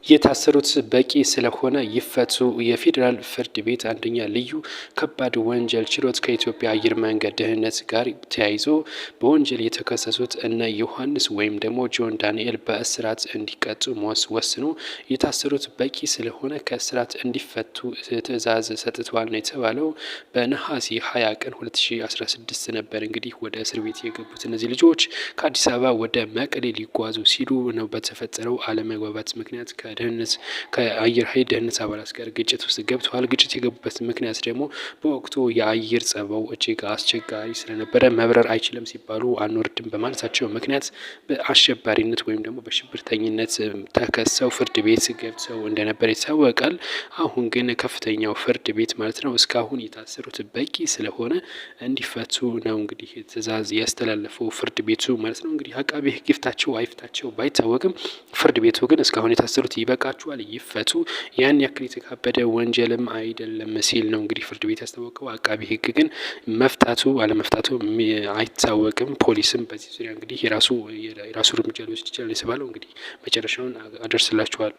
የታሰሩት በቂ ስለሆነ ይፈቱ። የፌዴራል ፍርድ ቤት አንደኛ ልዩ ከባድ ወንጀል ችሎት ከኢትዮጵያ አየር መንገድ ደህንነት ጋር ተያይዞ በወንጀል የተከሰሱት እነ ዮሐንስ ወይም ደግሞ ጆን ዳንኤል በእስራት እንዲቀጡ ወስኖ የታሰሩት በቂ ስለሆነ ከእስራት እንዲፈቱ ትዕዛዝ ሰጥቷል ነው የተባለው። በነሐሴ 20 ቀን 2016 ነበር እንግዲህ ወደ እስር ቤት የገቡት እነዚህ ልጆች ከአዲስ አበባ ወደ መቀሌ ሊጓዙ ሲሉ ነው በተፈጠረው አለመግባባት ምክንያት ከደህንነት ከአየር ኃይል ደህንነት አባላት ጋር ግጭት ውስጥ ገብተዋል። ግጭት የገቡበት ምክንያት ደግሞ በወቅቱ የአየር ጸባው እጅግ አስቸጋሪ ስለነበረ መብረር አይችልም ሲባሉ አንወርድም በማለታቸው ምክንያት በአሸባሪነት ወይም ደግሞ በሽብርተኝነት ተከሰው ፍርድ ቤት ገብተው እንደነበር ይታወቃል። አሁን ግን ከፍተኛው ፍርድ ቤት ማለት ነው እስካሁን የታሰሩት በቂ ስለሆነ እንዲፈቱ ነው እንግዲህ ትዕዛዝ ያስተላለፈው ፍርድ ቤቱ ማለት ነው። እንግዲህ አቃቤ ሕግ ይፍታቸው አይፍታቸው ባይታወቅም ፍርድ ቤቱ ግን እስካሁን የታሰሩት ይበቃቸዋል፣ ይፈቱ፣ ያን ያክል የተካበደ ወንጀልም አይደለም ሲል ነው እንግዲህ ፍርድ ቤት ያስታወቀው። አቃቢ ሕግ ግን መፍታቱ አለመፍታቱ አይታወቅም። ፖሊስም በዚህ ዙሪያ እንግዲህ የራሱ እርምጃ ሊወስድ ይችላል የተባለው እንግዲህ መጨረሻውን አደርስላችኋል።